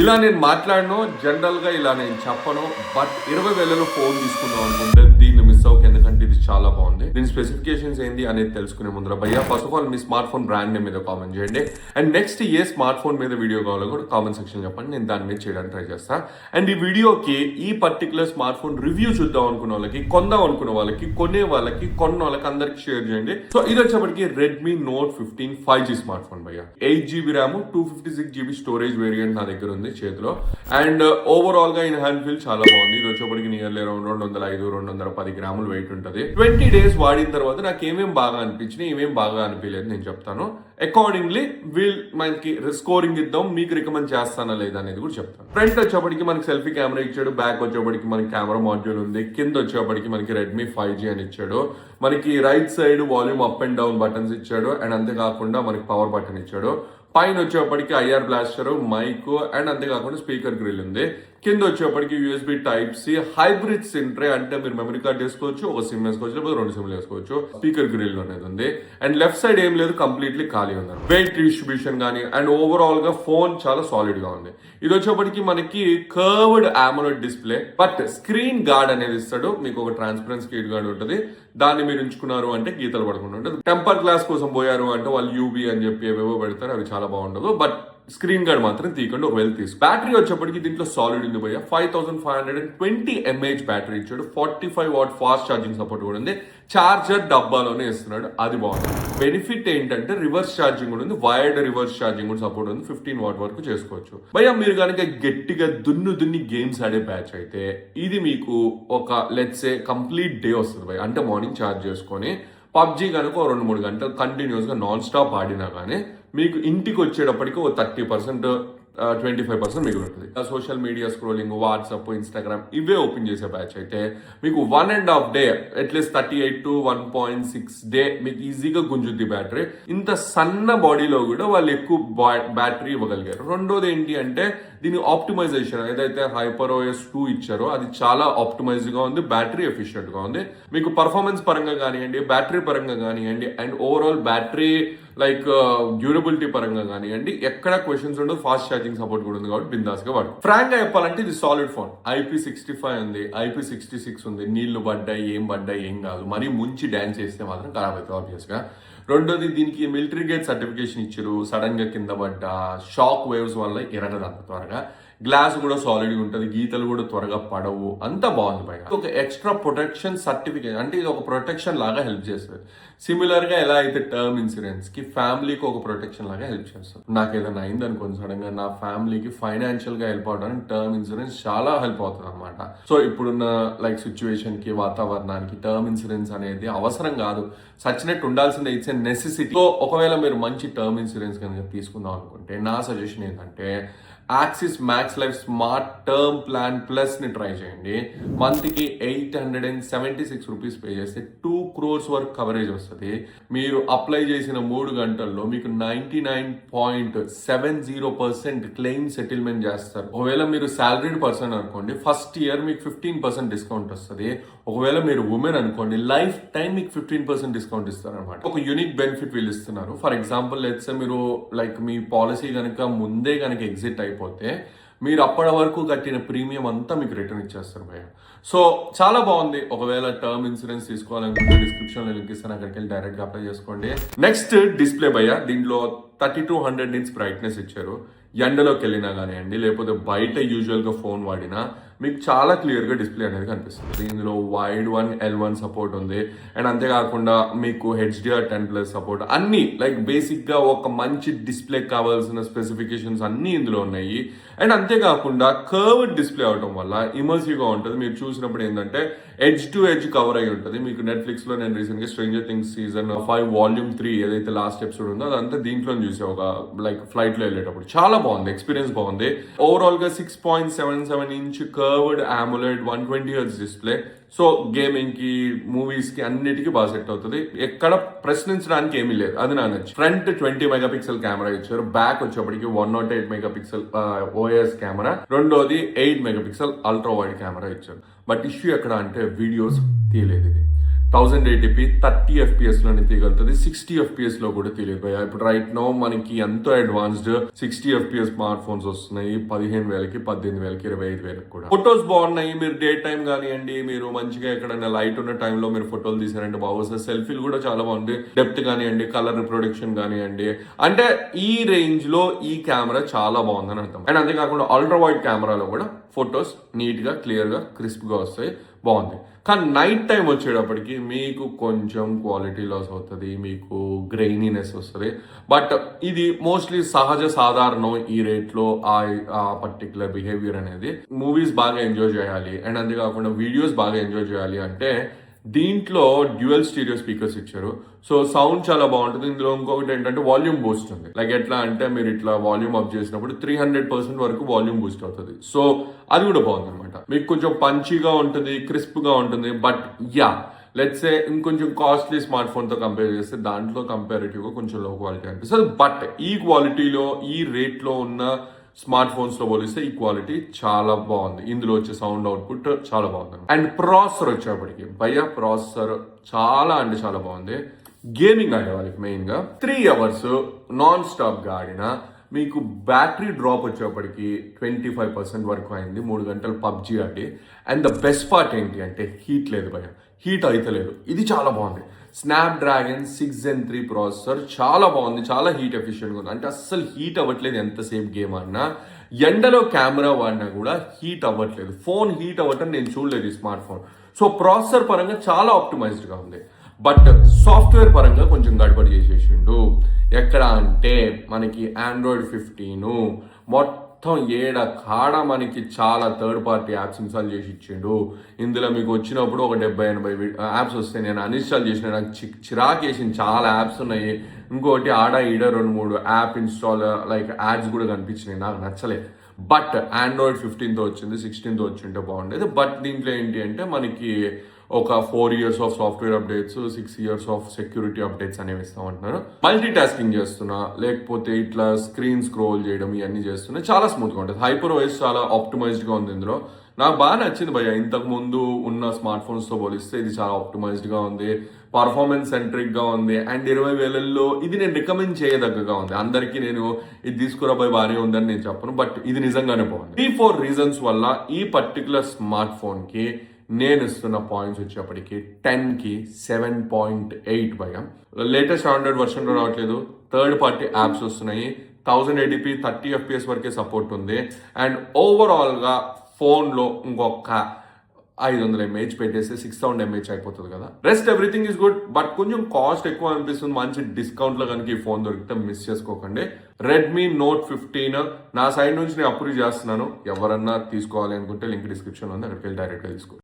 ఇలా నేను మాట్లాడను, జనరల్ గా ఇలా నేను చెప్పను. బట్ 20,000లో ఫోన్ తీసుకుందాం అనుకుంటే దీన్ని మిస్ అవ్వక, ఎందుకంటే ఇది చాలా బాగుంది. దీని స్పెసిఫికేషన్స్ ఏంటి అనేది తెలుసుకునే ముందర భయ్యా first of all me smart phone brand name మీద కామెంట్ చేయండి. And next A smart phone మీద వీడియో కావాలో కూడా కామెంట్ సెక్షన్ చెప్పండి, నేను దాని మీద చేయడానికి ట్రై చేస్తాను. అండ్ ఈ వీడియోకి ఈ పర్టికులర్ స్మార్ట్ ఫోన్ రివ్యూ చూద్దాం అనుకున్న వాళ్ళకి, కొందాం అనుకున్న వాళ్ళకి, కొనే వాళ్ళకి, కొన్న వాళ్ళకి అందరికి షేర్ చేయండి. సో ఇది వచ్చేప్పటికి Redmi note 15 5G smart phone భయ్యా. 8GB RAM, 256GB storage variant నా దగ్గర ఉంది చేతిలో. అండ్ ఓవరాల్ గా ఇన్ హ్యాండ్ ఫీల్ చాలా బాగుంది. ఇది వచ్చేప్పటికి నియర్లీ అరౌండ్ 205-210 గ్రాములు వెయిట్ ఉంటుంది. 20 days వాడిన తర్వాత నాకు ఏమేం బాగా అనిపించినాయి, ఏమేం బాగా అనిపించలేదు నేను చెప్తాను. అకార్డింగ్లీ మనకి స్కోరింగ్ ఇద్దాం, మీకు రికమెండ్ చేస్తానా లేదా అనేది కూడా చెప్తాను. ఫ్రంట్ వచ్చేప్పటికి మనకి సెల్ఫీ కెమెరా ఇచ్చాడు, బ్యాక్ వచ్చేప్పటికి మనకి కెమెరా మాడ్యూల్ ఉంది, కింద వచ్చేప్పటికి మనకి రెడ్మీ 5G అని ఇచ్చాడు, మనకి right side volume up and down buttons ఇచ్చాడు, అండ్ అంతేకాకుండా మనకి పవర్ బటన్ ఇచ్చాడు. పైన వచ్చేప్పటికి ఐఆర్ బ్లాస్టర్, మైక్, అండ్ అంతేకాకుండా స్పీకర్ గ్రిల్ ఉంది. కింద వచ్చేప్పటికి USB Type-C hybrid SIM tray, అంటే మీరు మెమరీ కార్డ్ వేసుకోవచ్చు, ఒక సిమ్ వేసుకోవచ్చు, లేకపోతే 2 సిమ్లు వేసుకోవచ్చు. స్పీకర్ గ్రిల్ అనేది ఉంది. అండ్ లెఫ్ట్ సైడ్ ఏం లేదు, కంప్లీట్లీ ఖాళీ ఉంది. వెయిట్ డిస్ట్రిబ్యూషన్ కానీ అండ్ ఓవరాల్ గా ఫోన్ చాలా సాలిడ్ గా ఉంది. ఇది వచ్చేప్పటికి మనకి curved AMOLED display, but screen guard అనేది ఇస్తాడు. మీకు ఒక ట్రాన్స్పరెంట్ స్క్రీన్ గార్డ్ ఉంటుంది, దాన్ని మీరు ఉంచుకున్నారు అంటే గీతలు పడకుండా ఉంటుంది. టెంపర్ గ్లాస్ కోసం పోయారు అంటే వాళ్ళు UV అని చెప్పి ఏవేవో పెడతారు, అవి చాలా బాగుండదు. బట్ స్క్రీన్ గార్డ్ మాత్రం తీయకుండా ఒకవేళ తీసుకు. బ్యాటరీ వచ్చేప్పటికి దీంట్లో సాలిడ్ ఉంది భయ్య. 5520 mAh బ్యాటరీ ఇచ్చాడు. 45 watt ఫాస్ట్ ఛార్జింగ్ సపోర్ట్ కూడా ఉంది. చార్జర్ డబ్బాలోనే ఇస్తున్నాడు, అది బాగుంది. బెనిఫిట్ ఏంటంటే రివర్స్ ఛార్జింగ్ కూడా ఉంది, వైర్డ్ రివర్స్ ఛార్జింగ్ కూడా సపోర్ట్ ఉంది. 15 watt వరకు చేసుకోవచ్చు భయ్య. మీరు కనుక గట్టిగా దున్ని గేమ్స్ ఆడే బ్యాచ్ అయితే ఇది మీకు ఒక లెట్స్ ఏ కంప్లీట్ డే వస్తుంది భయ్య. అంటే మార్నింగ్ ఛార్జ్ చేసుకొని పబ్జీ కనుక 2-3 గంటలు కంటిన్యూస్ గా నాన్ స్టాప్ ఆడినా కానీ మీకు ఇంటికి వచ్చేటప్పటికి ఒక 30%, 25% మిగిలి ఉంటుంది. Social media scrolling, WhatsApp, Instagram ఇవే ఓపెన్ చేసే బ్యాచ్ అయితే మీకు 1.5 day అట్లీస్ట్ 38 to 1.6 day మీకు ఈజీగా గుంజుద్ది బ్యాటరీ. ఇంత సన్న బాడీలో కూడా వాళ్ళు ఎక్కువ బ్యాటరీ ఇవ్వగలిగారు. రెండోది ఏంటి అంటే దీని ఆప్టిమైజేషన్, ఏదైతే HyperOS 2 ఇచ్చారో అది చాలా ఆప్టిమైజ్ గా ఉంది, బ్యాటరీ ఎఫిషియెంట్ గా ఉంది. మీకు పర్ఫార్మెన్స్ పరంగా కానివ్వండి, బ్యాటరీ పరంగా కానివ్వండి, అండ్ ఓవరాల్ బ్యాటరీ డ్యూరబిలిటీ పరంగా కానివ్వండి, ఎక్కడ క్వశ్చన్స్ ఉండదు. ఫాస్ట్ ఛార్జింగ్ సపోర్ట్ కూడా ఉంది కాబట్టి బిందాస్ గా వాడు. ఫ్రాంక్ గా చెప్పాలంటే ఇది సాలిడ్ ఫోన్. IP65 ఉంది, IP66 ఉంది. నీళ్లు పడ్డాయి ఏం కాదు, మరీ ముంచి డాన్స్ చేస్తే మాత్రం ఖరాబ్ అవుతుంది ఆబ్వియస్ గా. రెండోది దీనికి మిలిటరీ గేట్ సర్టిఫికేషన్ ఇచ్చారు. సడన్ గా కింద పడ్డ షాక్ వేవ్స్ వల్ల ఎరగదు అంత త్వరగా. గ్లాస్ కూడా సాలిడ్ గా ఉంటుంది, గీతలు కూడా త్వరగా పడవు, అంతా బాగుంది పైగా. ఒక ఎక్స్ట్రా ప్రొటెక్షన్ సర్టిఫికేట్, అంటే ఇది ఒక ప్రొటెక్షన్ లాగా హెల్ప్ చేస్తుంది. సిమిలర్ గా ఎలా అయితే టర్మ్ ఇన్సూరెన్స్ కి ఫ్యామిలీకి ఒక ప్రొటెక్షన్ లాగా హెల్ప్ చేస్తుంది. నాకు ఏదైనా అయింది అనుకోండి సడన్ గా, నా ఫ్యామిలీకి ఫైనాన్షియల్ గా హెల్ప్ అవడానికి టర్మ్ ఇన్సూరెన్స్ చాలా హెల్ప్ అవుతుంది అనమాట. సో ఇప్పుడున్న సిచ్యువేషన్ కి, వాతావరణానికి టర్మ్ ఇన్సూరెన్స్ అనేది అవసరం కాదు, సచ్చినట్టు ఉండాల్సిందే. It's a necessity. సో ఒకవేళ మీరు మంచి టర్మ్ ఇన్సూరెన్స్ కనుక తీసుకుందాం అనుకుంటే నా సజెషన్ ఏంటంటే axis max life smart term plan plus ని ట్రై చేయండి. మంత్ కి 876 రూపీస్ పే చేస్తే 2 crores వరకు కవరేజ్ వస్తుంది. మీరు అప్లై చేసిన 3 గంటల్లో మీకు 99.70% క్లెయిమ్ సెటిల్మెంట్ చేస్తారు. ఒకవేళ మీరు సాలరీడ్ పర్సన్ అనుకోండి, ఫస్ట్ ఇయర్ మీకు 15% డిస్కౌంట్ వస్తుంది. ఒకవేళ మీరు ఉమెన్ అనుకోండి, లైఫ్ టైం మీకు 15% డిస్కౌంట్ ఇస్తారు అనమాట. ఒక యూనిక్ బెనిఫిట్ వీళ్ళు ఇస్తున్నారు. ఫర్ ఎగ్జాంపుల్ లెట్స్ మీరు మీ పాలసీ కనుక ముందే కనుక ఎగ్జిట్ అయిపోతే మీరు అప్పటి వరకు కట్టిన ప్రీమియం అంతా మీకు రిటర్న్ ఇచ్చేస్తారు భయ్య. సో చాలా బాగుంది. ఒకవేళ టర్మ్ ఇన్సూరెన్స్ తీసుకోవాలనుకుంటే డిస్క్రిప్షన్ లో లింక్ ఇస్తాను, అక్కడికి వెళ్ళి డైరెక్ట్ గా అప్లై చేసుకోండి. నెక్స్ట్ డిస్ప్లే భయ్య. దీంట్లో 3200 nits బ్రైట్నెస్ ఇచ్చారు. ఎండలోకి వెళ్ళినా కానివ్వండి, లేకపోతే బయట యూజువల్ గా ఫోన్ వాడినా మీకు చాలా క్లియర్ గా డిస్ప్లే అనేది కనిపిస్తుంది. ఇందులో వైడ్ 1 L1 సపోర్ట్ ఉంది. అండ్ అంతేకాకుండా మీకు HDR10+ సపోర్ట్, అన్ని బేసిక్ గా ఒక మంచి డిస్ప్లే కావాల్సిన స్పెసిఫికేషన్స్ అన్ని ఇందులో ఉన్నాయి. అండ్ అంతేకాకుండా కర్వ్డ్ డిస్ప్లే అవడం వల్ల ఇమర్సివ్ గా ఉంటుంది. మీరు చూసినప్పుడు ఏంటంటే ఎడ్జ్ టు ఎడ్జ్ కవర్ అయి ఉంటుంది. మీకు నెట్ఫ్లిక్స్ లో నేను రీసెంట్ గా స్ట్రేంజర్ థింగ్స్ సీజన్ 5 వాల్యూమ్ 3 ఏదైతే లాస్ట్ ఎపిసోడ్ ఉందో అదంతా దీంట్లో చూసే ఒక ఫ్లైట్ లో వెళ్ళేటప్పుడు చాలా బాగుంది, ఎక్స్పీరియన్స్ బాగుంది. ఓవరాల్ గా 6.77 inch curved AMOLED 120Hz display. So gaming కి, మూవీస్ కి అన్నిటికీ బాగా సెట్ అవుతుంది. ఎక్కడ ప్రశ్నించడానికి ఏమీ లేదు, అది నా నచ్చి. ఫ్రంట్ 20 MP కెమెరా ఇచ్చారు. బ్యాక్ వచ్చేప్పటికి 108 MP OIS కెమెరా. రెండోది 8 MP అల్ట్రా వైడ్ కెమెరా ఇచ్చారు. బట్ ఇష్యూ ఎక్కడ అంటే వీడియోస్ తీయలేదు. ఇది 1080p 30 FPS లోనే తీయగలుగుతుంది, 60 FPS లో కూడా తీయలేదు భయ్యా. ఇప్పుడు రైట్ నో మనకి ఎంతో అడ్వాన్స్డ్ 60 FPS స్మార్ట్ ఫోన్స్ వస్తున్నాయి 15,000కి, 18,000కి, 25,000కి కూడా. ఫొటోస్ బాగున్నాయి, మీరు డే టైం కానివ్వండి, మీరు మంచిగా ఎక్కడైనా లైట్ ఉన్న టైంలో మీరు ఫోటోలు తీసారంటే బాగుంది. సెల్ఫీలు కూడా చాలా బాగుంది, డెప్త్ కానివ్వండి, కలర్ రిప్రొడక్షన్ కానివ్వండి, అంటే ఈ రేంజ్ లో ఈ కెమెరా చాలా బాగుందని అర్థం. అండ్ అంతేకాకుండా అల్ట్రా వైడ్ కెమెరాలో కూడా ఫొటోస్ నీట్ గా, క్లియర్ గా, క్రిస్ప్ గా వస్తాయి, బాగుంది. కానీ నైట్ టైం వచ్చేటప్పటికి మీకు కొంచెం క్వాలిటీ లాస్ అవుతుంది, మీకు గ్రెయినీనెస్ వస్తుంది. బట్ ఇది మోస్ట్లీ సహజ సాధారణం ఈ రేట్లో ఆ పర్టికులర్ బిహేవియర్ అనేది. మూవీస్ బాగా ఎంజాయ్ చేయాలి అండ్ అంతేకాకుండా వీడియోస్ బాగా ఎంజాయ్ చేయాలి అంటే దీంట్లో డ్యూయల్ స్టీరియో స్పీకర్స్ ఇచ్చారు, సో సౌండ్ చాలా బాగుంటుంది. ఇందులో ఇంకొకటి ఏంటంటే వాల్యూమ్ బూస్ట్ ఉంది. లైక్ ఎట్లా అంటే మీరు ఇట్లా వాల్యూమ్ అప్ చేసినప్పుడు 300% వరకు వాల్యూమ్ బూస్ట్ అవుతుంది, సో అది కూడా బాగుంది అనమాట. మీకు కొంచెం పంచీగా ఉంటుంది, క్రిస్ప్ గా ఉంటుంది. బట్ యా లెట్స్ సే ఇంకొంచెం కాస్ట్లీ స్మార్ట్ ఫోన్ తో కంపేర్ చేస్తే దాంట్లో కంపారిటివ్ గా కొంచెం లో క్వాలిటీ అనిపిస్తుంది. బట్ ఈ క్వాలిటీలో ఈ రేట్ లో ఉన్న స్మార్ట్ ఫోన్స్ లో పోలిస్తే ఈ క్వాలిటీ చాలా బాగుంది. ఇందులో వచ్చే సౌండ్ అవుట్పుట్ చాలా బాగుంది. అండ్ ప్రాసెసర్ వచ్చేప్పటికి భయ్యా ప్రాసెసర్ చాలా అంటే చాలా బాగుంది. గేమింగ్ ఆడే వాళ్ళకి మెయిన్ గా 3 hours నాన్ స్టాప్ గా ఆడినా మీకు బ్యాటరీ డ్రాప్ వచ్చేప్పటికి 25% వరకు అయింది 3 గంటలు PUBG Audi. And the best part ఏంటి అంటే హీట్ లేదు భయ్యా, హీట్ అయితే లేదు, ఇది చాలా బాగుంది. స్నాప్డ్రాగన్ 6 Gen 3 ప్రాసెసర్ చాలా బాగుంది, చాలా హీట్ ఎఫిషియెంట్గా ఉంది. అంటే అస్సలు హీట్ అవ్వట్లేదు, ఎంతసేపు గేమ్ ఆడినా. ఎండలో కెమెరా వాడినా కూడా హీట్ అవ్వట్లేదు, ఫోన్ హీట్ అవ్వటం నేను చూడలేదు ఈ స్మార్ట్ ఫోన్. సో ప్రాసెసర్ పరంగా చాలా ఆప్టిమైజ్డ్గా ఉంది. బట్ సాఫ్ట్వేర్ పరంగా కొంచెం గడబడి చేసేసిండు. ఎక్కడ అంటే మనకి ఆండ్రాయిడ్ 15 మొత్తం ఏడ కాడ మనకి చాలా థర్డ్ పార్టీ యాప్స్ ఇన్స్టాల్ చేసి ఇచ్చిండు. ఇందులో మీకు వచ్చినప్పుడు ఒక 70-80 యాప్స్ వస్తాయి. నేను అన్ఇన్స్టాల్ చేసిన, నాకు చిరాకు వేసింది, చాలా యాప్స్ ఉన్నాయి. ఇంకోటి ఆడ ఈడ 2-3 యాప్ ఇన్స్టాల్ లైక్ యాడ్స్ కూడా కనిపించినాయి, నాకు నచ్చలేదు. బట్ ఆండ్రాయిడ్ 15తో వచ్చింది, 16తో వచ్చింటే బాగుండేది. బట్ దీంట్లో ఏంటి అంటే మనకి ఒక 4 years of software updates, 6 years of security updates అనేవి ఇస్తామంటున్నారు. మల్టీ టాస్కింగ్ చేస్తున్నా, లేకపోతే ఇట్లా స్క్రీన్ స్క్రోల్ చేయడం ఇవన్నీ చేస్తున్నా చాలా స్మూత్గా ఉంటుంది. హైపర్ ఓఎస్ చాలా ఆప్టిమైజ్డ్గా ఉంది ఇందులో, నాకు బాగా నచ్చింది భయ్య. ఇంతకు ముందు ఉన్న స్మార్ట్ ఫోన్స్తో పోలిస్తే ఇది చాలా ఆప్టిమైజ్డ్గా ఉంది, పర్ఫార్మెన్స్ సెంట్రిక్గా ఉంది. అండ్ 20,000లో ఇది నేను రికమెండ్ చేయదగ్గగా ఉంది. అందరికీ నేను ఇది తీసుకురాబోయే బాగానే ఉందని నేను చెప్పను, బట్ ఇది నిజంగానే బాగుంది. 3-4 రీజన్స్ వల్ల ఈ పర్టికులర్ స్మార్ట్ ఫోన్కి నేను ఇస్తున్న పాయింట్స్ వచ్చేప్పటికి 10కి 7.8 భయ్య. లేటెస్ట్ ఆండ్రాయిడ్ వర్షన్లో రావట్లేదు, థర్డ్ పార్టీ యాప్స్ వస్తున్నాయి, 1080p 30 FPS వరకే సపోర్ట్ ఉంది. అండ్ ఓవరాల్గా ఫోన్లో ఇంకొక 500 mAh పెట్టేస్తే 6000 mAh అయిపోతుంది కదా. Rest everything is good, but కొంచెం కాస్ట్ ఎక్కువ అనిపిస్తుంది. మంచి డిస్కౌంట్లో కనుక ఈ ఫోన్ దొరికితే మిస్ చేసుకోకండి. రెడ్మీ నోట్ 15 నా సైడ్ నుంచి నేను అప్రూవ్ చేస్తున్నాను. ఎవరన్నా తీసుకోవాలి అనుకుంటే లింక్ డిస్క్రిప్షన్ ఉంది, అక్కడికి వెళ్ళి డైరెక్ట్గా తీసుకోండి.